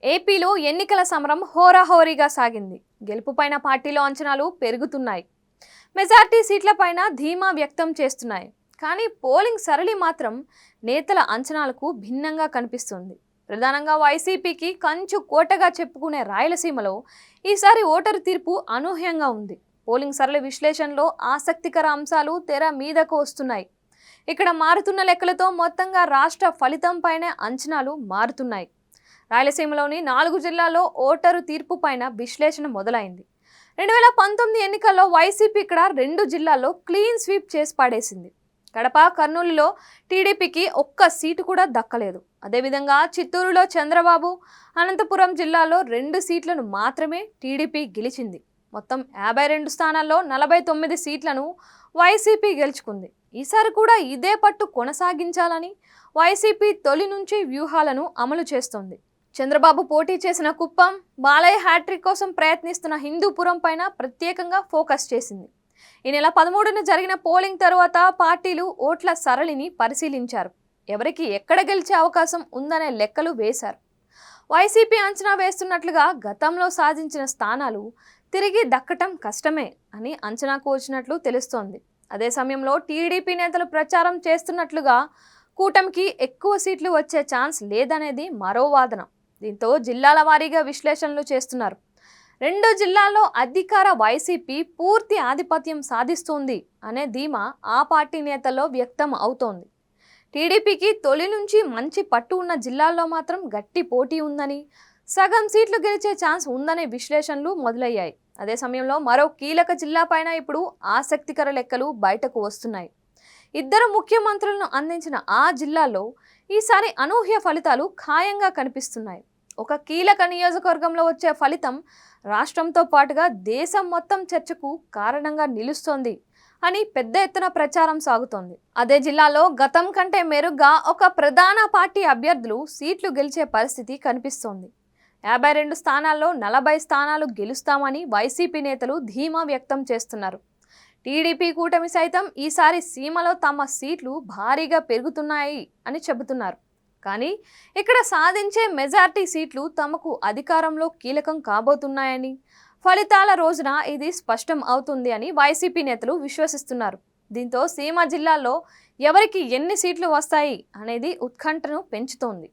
ఏపీలో ఎన్నికల సమరం హోరాహోరీగా సాగింది. గెలుపుపైన పార్టీలో అంచనాలు పెరుగుతున్నాయి. మెజార్టీ సీట్లపైన ధీమా వ్యక్తం చేస్తున్నాయి. కానీ పోలింగ్ సరళి మాత్రం నేతల అంచనాలకు భిన్నంగా కనిపిస్తుంది. ప్రధానంగా వైసీపీకి కంచు కోటగా చెప్పుకునే రాయలసీమలో ఈసారి ఓటరు తీర్పు అనూహ్యంగా ఉంది. పోలింగ్ సరళి విశ్లేషణలో ఆసక్తికర అంశాలు తెర మీదకు వస్తున్నాయి. ఇక్కడ మారుతున్న లెక్కలతో మొత్తంగా రాష్ట్ర ఫలితంపైనే అంచనాలు మారుతున్నాయి. రాయలసీమలోని 4 జిల్లాల్లో ఓటరు తీర్పు పైన విశ్లేషణ మొదలైంది. 2019 ఎన్నికల్లో వైసీపీ ఇక్కడ 2 జిల్లాల్లో క్లీన్ స్వీప్ చేసి పాడేసింది. కడప, కర్నూలులో టీడీపీకి ఒక్క సీటు కూడా దక్కలేదు. అదేవిధంగా చిత్తూరులో చంద్రబాబు, అనంతపురం జిల్లాలో 2 సీట్లను మాత్రమే టీడీపీ గెలిచింది. మొత్తం 52 స్థానాల్లో 49 సీట్లను వైసీపీ గెలుచుకుంది. ఈసారి కూడా ఇదే పట్టు కొనసాగించాలని వైసీపీ తొలి నుంచి వ్యూహాలను అమలు చేస్తోంది. చంద్రబాబు పోటీ చేసిన కుప్పం, బాలయ్య హ్యాట్రిక్ కోసం ప్రయత్నిస్తున్న హిందూపురం పైన ప్రత్యేకంగా ఫోకస్ చేసింది. ఈ నెల 13న జరిగిన పోలింగ్ తరువాత పార్టీలు ఓట్ల సరళిని పరిశీలించారు. ఎవరికి ఎక్కడ గెలిచే అవకాశం ఉందనే లెక్కలు వేశారు. వైసీపీ అంచనా వేస్తున్నట్లుగా గతంలో సాధించిన స్థానాలు తిరిగి దక్కటం కష్టమే అని అంచనాకు వచ్చినట్లు తెలుస్తోంది. అదే సమయంలో టీడీపీ నేతలు ప్రచారం చేస్తున్నట్లుగా కూటమికి ఎక్కువ సీట్లు వచ్చే ఛాన్స్ లేదనేది మరో వాదన. దీంతో జిల్లాల వారీగా విశ్లేషణలు చేస్తున్నారు. 2 జిల్లాల్లో అధికార వైసీపీ పూర్తి ఆధిపత్యం సాధిస్తుంది అనే ధీమా ఆ పార్టీ నేతల్లో వ్యక్తం అవుతోంది. టీడీపీకి తొలి నుంచి మంచి పట్టు ఉన్న జిల్లాల్లో మాత్రం గట్టి పోటీ ఉందని, సగం సీట్లు గెలిచే ఛాన్స్ ఉందనే విశ్లేషణలు మొదలయ్యాయి. అదే సమయంలో మరో కీలక జిల్లా పైన ఇప్పుడు ఆసక్తికర లెక్కలు బయటకు వస్తున్నాయి. 2 ముఖ్యమంత్రులను అందించిన ఆ జిల్లాలో ఈసారి అనూహ్య ఫలితాలు ఖాయంగా కనిపిస్తున్నాయి. ఒక కీలక నియోజకవర్గంలో వచ్చే ఫలితం రాష్ట్రంతో పాటుగా దేశం మొత్తం చర్చకు కారణంగా నిలుస్తోంది అని పెద్ద ఎత్తున ప్రచారం సాగుతోంది. అదే జిల్లాలో గతం కంటే మెరుగ్గా ఒక ప్రధాన పార్టీ అభ్యర్థులు సీట్లు గెలిచే పరిస్థితి కనిపిస్తోంది. 52 స్థానాల్లో 40 స్థానాలు గెలుస్తామని వైసీపీ నేతలు ధీమా వ్యక్తం చేస్తున్నారు. టీడీపీ కూటమి సైతం ఈసారి సీమలో తమ సీట్లు భారీగా పెరుగుతున్నాయి అని చెబుతున్నారు. కానీ ఇక్కడ సాధించే మెజార్టీ సీట్లు తమకు అధికారంలో కీలకం కాబోతున్నాయని, ఫలితాల రోజున ఇది స్పష్టం అవుతుంది అని వైసీపీ నేతలు విశ్వసిస్తున్నారు. దీంతో సీమ జిల్లాల్లో ఎవరికి ఎన్ని సీట్లు వస్తాయి అనేది ఉత్కంఠను పెంచుతోంది.